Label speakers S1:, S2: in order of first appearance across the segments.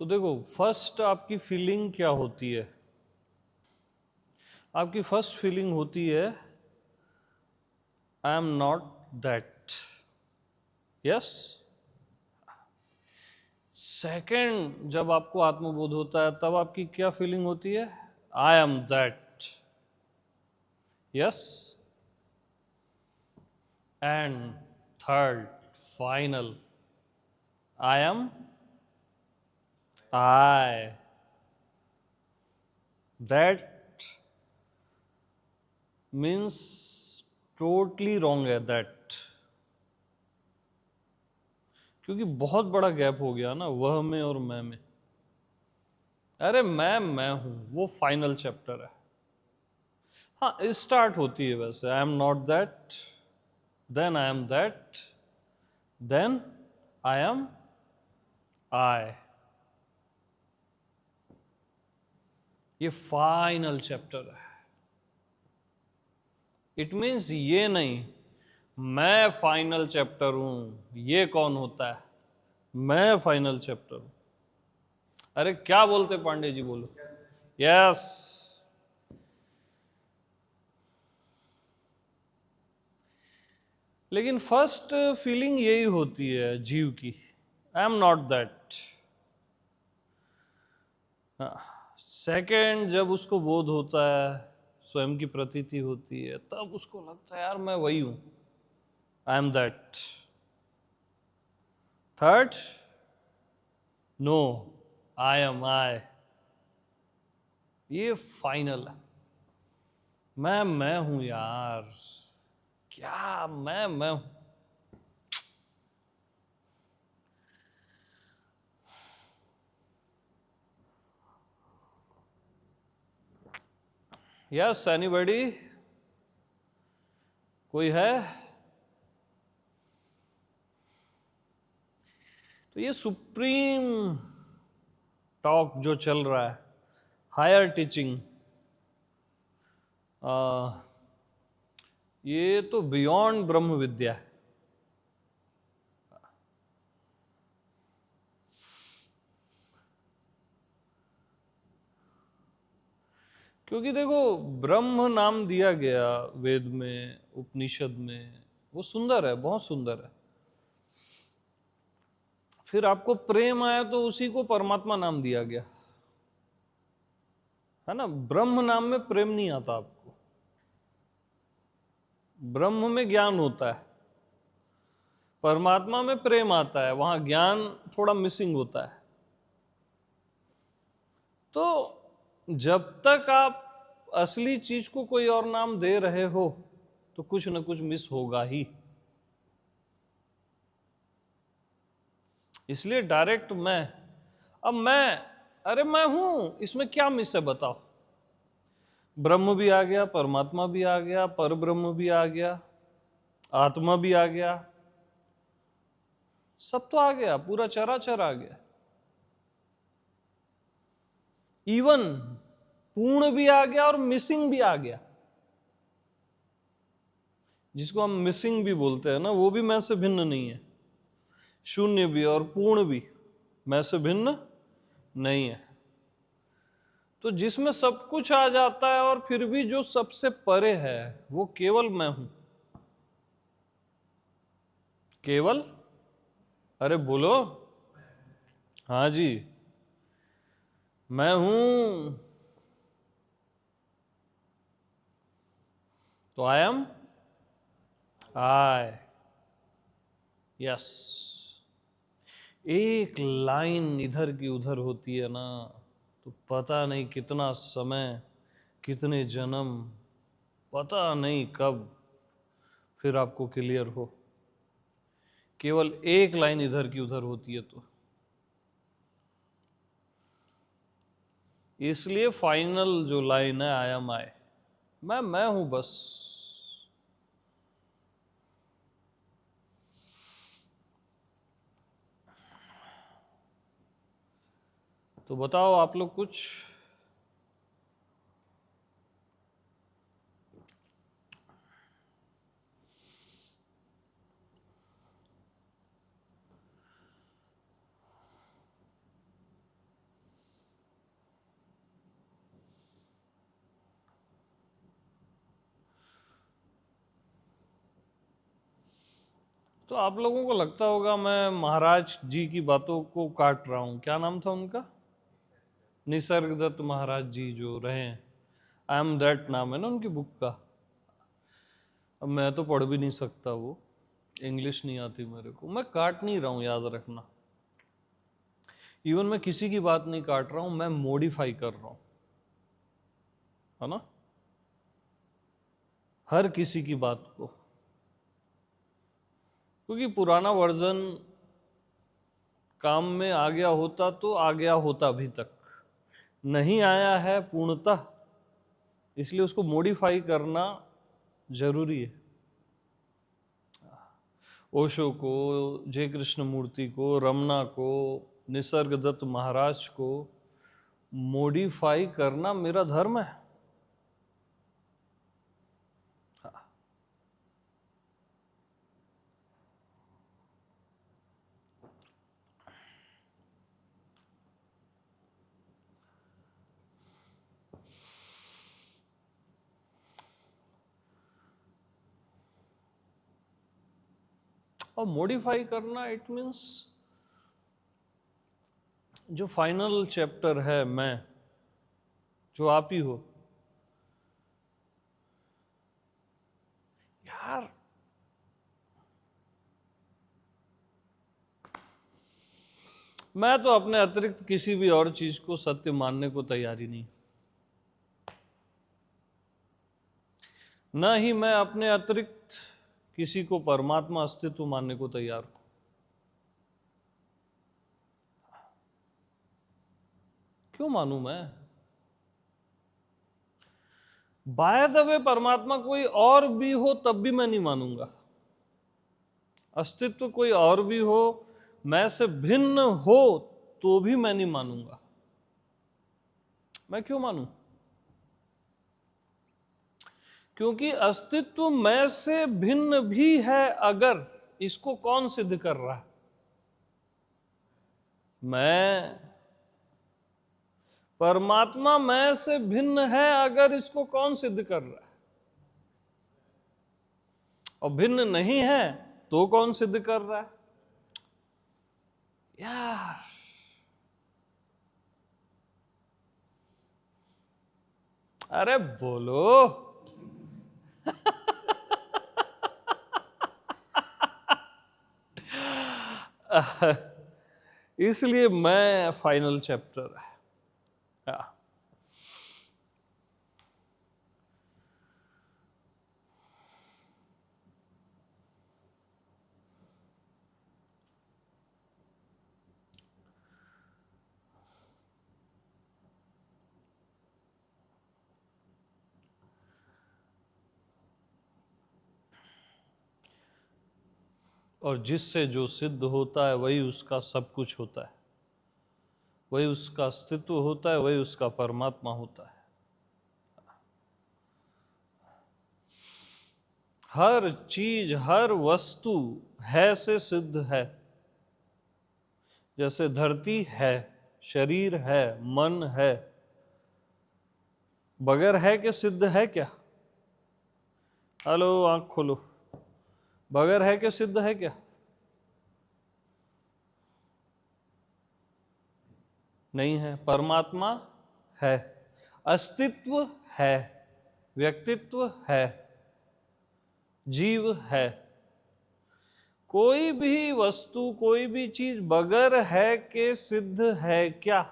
S1: तो देखो, फर्स्ट आपकी फीलिंग क्या होती है? आपकी फर्स्ट फीलिंग होती है आई am not that. Yes. Second, जब आपको आत्मबोध होता है तब आपकी क्या फीलिंग होती है? आई am that. Yes. And third, final, I am I. That means totally wrong है दैट, क्योंकि बहुत बड़ा गैप हो गया ना वह में और मैं में। अरे मैं हूं, वो फाइनल चैप्टर है। हाँ, स्टार्ट होती है वैसे I am not that, then I am that, then I am I. ये फाइनल चैप्टर है। इट मीन्स ये नहीं मैं फाइनल चैप्टर हूं, ये कौन होता है? मैं फाइनल चैप्टर हूं। अरे क्या बोलते पांडे जी, बोलो। यस। लेकिन फर्स्ट फीलिंग यही होती है जीव की, आई एम नॉट दैट। सेकंड, जब उसको बोध होता है, स्वयं की प्रतीति होती है, तब उसको लगता है यार मैं वही हूं, I am that. Third, no, I am I. ये फाइनल है। मैं हूं यार, क्या मैं हूं। Yes, anybody? कोई है? तो ये सुप्रीम टॉक जो चल रहा है, हायर टीचिंग, ये तो बियॉन्ड ब्रह्म विद्या है। क्योंकि देखो, ब्रह्म नाम दिया गया वेद में, उपनिषद में, वो सुंदर है, बहुत सुंदर है। फिर आपको प्रेम आया तो उसी को परमात्मा नाम दिया गया, है ना। ब्रह्म नाम में प्रेम नहीं आता आपको। ब्रह्म में ज्ञान होता है, परमात्मा में प्रेम आता है, वहां ज्ञान थोड़ा मिसिंग होता है। तो जब तक आप असली चीज को कोई और नाम दे रहे हो तो कुछ ना कुछ मिस होगा ही। इसलिए डायरेक्ट मैं, अब मैं, अरे मैं हूं, इसमें क्या मिस है बताओ? ब्रह्म भी आ गया, परमात्मा भी आ गया, पर ब्रह्म भी आ गया, आत्मा भी आ गया, सब तो आ गया, पूरा चराचर आ गया। इवन पूर्ण भी आ गया और मिसिंग भी आ गया। जिसको हम मिसिंग भी बोलते हैं ना, वो भी मैं से भिन्न नहीं है। शून्य भी और पूर्ण भी मैं से भिन्न नहीं है। तो जिसमें सब कुछ आ जाता है और फिर भी जो सबसे परे है वो केवल मैं हूं। केवल, अरे बोलो। हाँ जी, मैं हूं। तो आई एम आई। यस। एक लाइन इधर की उधर होती है ना, तो पता नहीं कितना समय, कितने जन्म, पता नहीं कब फिर आपको क्लियर हो। केवल एक लाइन इधर की उधर होती है तो। इसलिए फाइनल जो लाइन है आई एम आई, मैं हूं बस। तो बताओ आप लोग कुछ। तो आप लोगों को लगता होगा मैं महाराज जी की बातों को काट रहा हूं। क्या नाम था उनका? निसर्गदत्त महाराज जी जो रहे हैं। आई एम दैट नाम है ना उनकी बुक का। अब मैं तो पढ़ भी नहीं सकता, वो इंग्लिश नहीं आती मेरे को। मैं काट नहीं रहा हूं, याद रखना। इवन मैं किसी की बात नहीं काट रहा हूं, मैं मॉडिफाई कर रहा हूं, है ना, हर किसी की बात को। क्योंकि पुराना वर्जन काम में आ गया होता तो आ गया होता, अभी तक नहीं आया है पूर्णतः, इसलिए उसको मॉडिफाई करना जरूरी है। ओशो को, जय कृष्ण मूर्ति को, रमना को, निसर्गदत्त महाराज को मॉडिफाई करना मेरा धर्म है। और मॉडिफाई करना इट मीन्स जो फाइनल चैप्टर है मैं, जो आप ही हो यार। मैं तो अपने अतिरिक्त किसी भी और चीज को सत्य मानने को तैयार ही नहीं। न ही मैं अपने अतिरिक्त किसी को परमात्मा अस्तित्व मानने को तैयार हूं। क्यों मानूं मैं? बाय द वे, परमात्मा कोई और भी हो तब भी मैं नहीं मानूंगा। अस्तित्व कोई और भी हो, मैं से भिन्न हो, तो भी मैं नहीं मानूंगा। मैं क्यों मानूं? क्योंकि अस्तित्व मैं से भिन्न भी है अगर, इसको कौन सिद्ध कर रहा है? मैं। परमात्मा मैं से भिन्न है अगर, इसको कौन सिद्ध कर रहा है? और भिन्न नहीं है तो कौन सिद्ध कर रहा है? यार, अरे बोलो। इसलिए मैं फाइनल चैप्टर है। हाँ। और जिससे जो सिद्ध होता है वही उसका सब कुछ होता है, वही उसका अस्तित्व होता है, वही उसका परमात्मा होता है। हर चीज, हर वस्तु है से सिद्ध है। जैसे धरती है, शरीर है, मन है, बगैर है के सिद्ध है क्या? हेलो, आंख खोलो। बगैर है के सिद्ध है क्या? नहीं है। परमात्मा है, अस्तित्व है, व्यक्तित्व है, जीव है। कोई भी वस्तु, कोई भी चीज बगैर है के सिद्ध है क्या?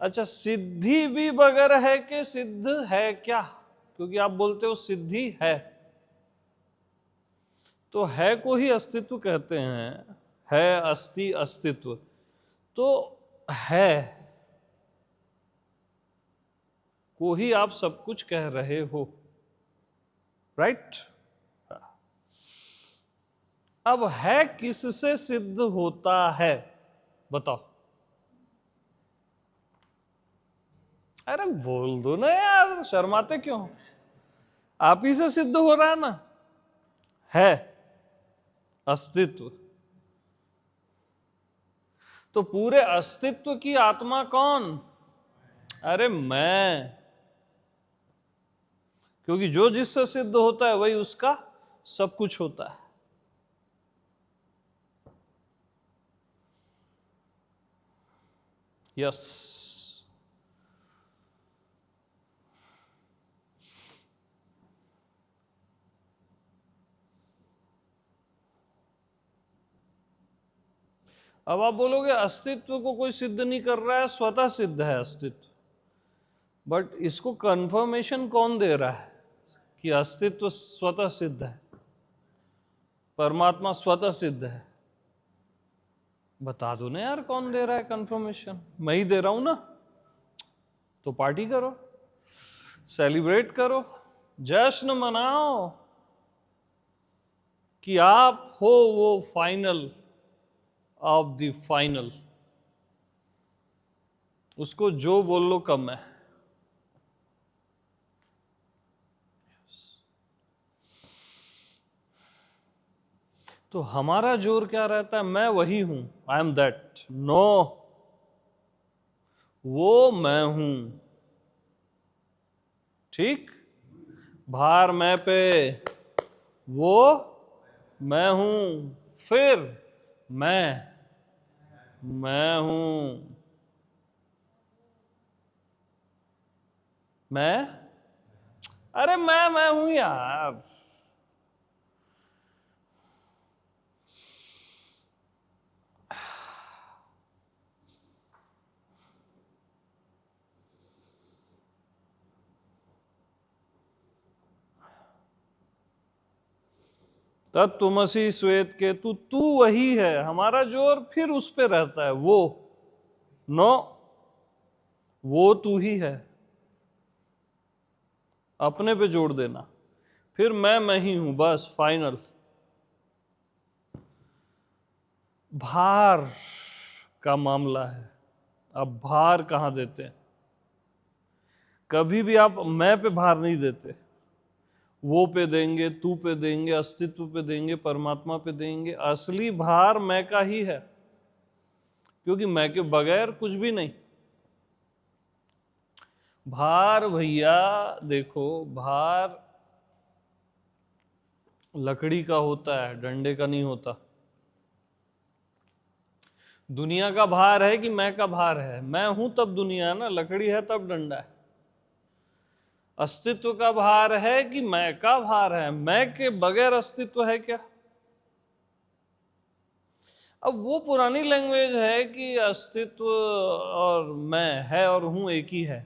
S1: अच्छा, सिद्धि भी बगैर है के सिद्ध है क्या? क्योंकि आप बोलते हो सिद्धि है, तो है को ही अस्तित्व कहते हैं। है, अस्ति, अस्तित्व। तो है को ही आप सब कुछ कह रहे हो, राइट? अब है किससे सिद्ध होता है, बताओ? अरे बोल दो ना यार, शर्माते क्यों? आप ही से सिद्ध हो रहा है ना। है, अस्तित्व। तो पूरे अस्तित्व की आत्मा कौन? अरे मैं। क्योंकि जो जिससे सिद्ध होता है वही उसका सब कुछ होता है। यस। अब आप बोलोगे अस्तित्व को कोई सिद्ध नहीं कर रहा है, स्वतः सिद्ध है अस्तित्व। बट इसको कंफर्मेशन कौन दे रहा है कि अस्तित्व स्वतः सिद्ध है, परमात्मा स्वतः सिद्ध है? बता दो ना यार, कौन दे रहा है कंफर्मेशन? मैं ही दे रहा हूं ना। तो पार्टी करो, सेलिब्रेट करो, जश्न मनाओ कि आप हो वो फाइनल ऑफ द फाइनल। उसको जो बोल लो कम है। तो हमारा जोर क्या रहता है? मैं वही हूं, आई एम दैट। नो, वो मैं हूं। ठीक, भार मैं पे, वो मैं हूं। फिर मैं हूं। अरे मैं हूं यार। तत्त्वमसि श्वेत केतु, तू वही है। हमारा जोर फिर उस पे रहता है, वो। नो, वो तू ही है। अपने पे जोड़ देना, फिर मैं ही हूं, बस फाइनल। भार का मामला है। अब भार कहां देते हैं? कभी भी आप मैं पे भार नहीं देते। वो पे देंगे, तू पे देंगे, अस्तित्व पे देंगे, परमात्मा पे देंगे। असली भार मैं का ही है, क्योंकि मैं के बगैर कुछ भी नहीं। भार भैया देखो, भार लकड़ी का होता है, डंडे का नहीं होता। दुनिया का भार है कि मैं का भार है? मैं हूं तब दुनिया ना, लकड़ी है तब डंडा है। अस्तित्व का भार है कि मैं का भार है? मैं के बगैर अस्तित्व है क्या? अब वो पुरानी लैंग्वेज है कि अस्तित्व और मैं है और हूं एक ही है,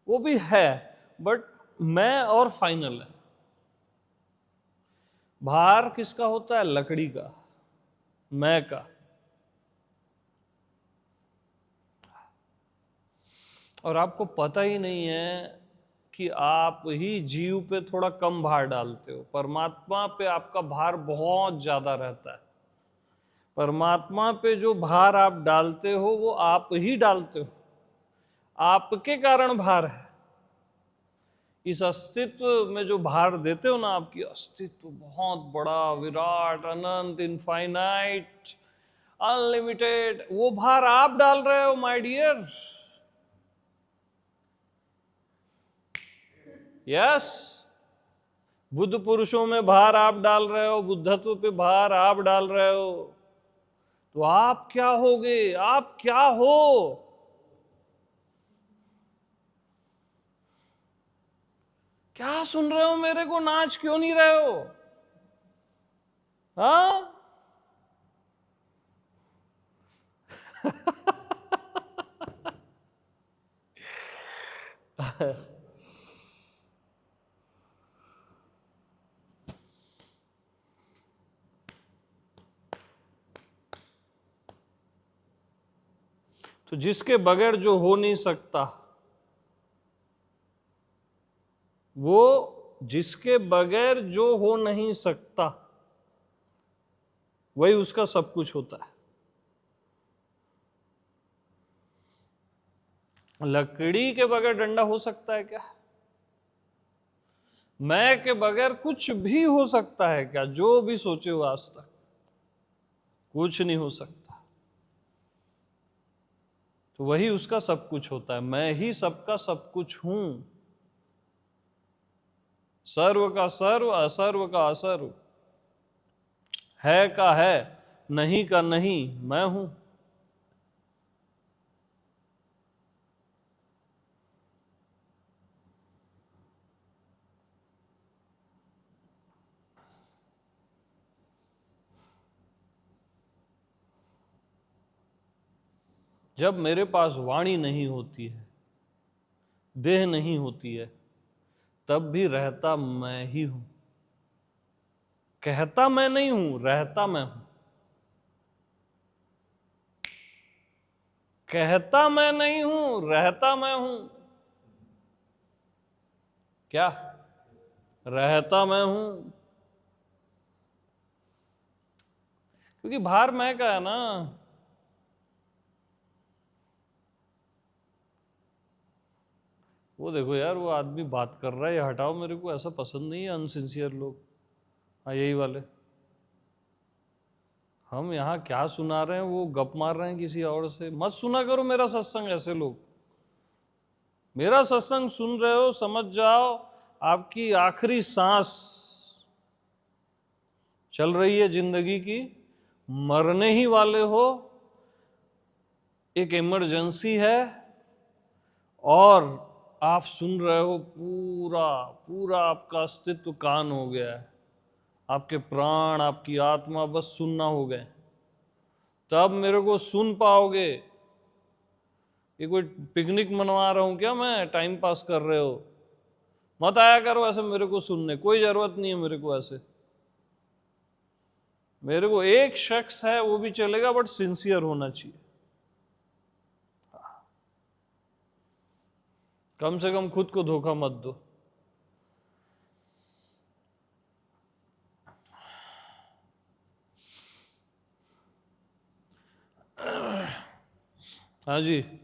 S1: वो भी है, बट मैं और फाइनल है। भार किसका होता है? लकड़ी का, मैं का। और आपको पता ही नहीं है कि आप ही जीव पे थोड़ा कम भार डालते हो, परमात्मा पे आपका भार बहुत ज्यादा रहता है। परमात्मा पे जो भार आप डालते हो वो आप ही डालते हो, आपके कारण भार है। इस अस्तित्व में जो भार देते हो ना, आपकी अस्तित्व बहुत बड़ा, विराट, अनंत, इनफाइनाइट, अनलिमिटेड, वो भार आप डाल रहे हो माय डियर। यस, बुद्ध पुरुषों में भार आप डाल रहे हो, बुद्धत्व पे भार आप डाल रहे हो। तो आप क्या होगे? आप क्या हो? क्या सुन रहे हो मेरे को? नाच क्यों नहीं रहे हो? हाँ? तो जिसके बगैर जो हो नहीं सकता, वो जिसके बगैर जो हो नहीं सकता, वही उसका सब कुछ होता है। लकड़ी के बगैर डंडा हो सकता है क्या? मैं के बगैर कुछ भी हो सकता है क्या? जो भी सोचे हो आज तक, कुछ नहीं हो सकता। तो वही उसका सब कुछ होता है। मैं ही सबका सब कुछ हूं। सर्व का सर्व, असर्व का असर्व, है का है, नहीं का नहीं, मैं हूं। जब मेरे पास वाणी नहीं होती है, देह नहीं होती है, तब भी रहता मैं ही हूं। कहता मैं नहीं हूं, रहता मैं हूं। कहता मैं नहीं हूं, रहता मैं हूं। क्या? रहता मैं हूं। क्योंकि भार मैं का है ना। वो देखो यार, वो आदमी बात कर रहा है, ये हटाओ, मेरे को ऐसा पसंद नहीं है अनसिंसियर लोग। हाँ, यही वाले। हम यहाँ क्या सुना रहे हैं, वो गप मार रहे हैं किसी और से। मत सुना करो मेरा सत्संग ऐसे लोग। मेरा सत्संग सुन रहे हो, समझ जाओ आपकी आखिरी सांस चल रही है जिंदगी की, मरने ही वाले हो, एक इमरजेंसी है, और आप सुन रहे हो, पूरा पूरा आपका अस्तित्व कान हो गया है, आपके प्राण, आपकी आत्मा बस सुनना हो गए, तब मेरे को सुन पाओगे। ये कोई पिकनिक मनवा रहा हूं क्या मैं, टाइम पास कर रहे हो? मत आया करो ऐसे मेरे को सुनने, कोई जरूरत नहीं है मेरे को ऐसे। मेरे को एक शख्स है वो भी चलेगा, बट सिंसियर होना चाहिए। कम से कम खुद को धोखा मत दो। हाँ जी।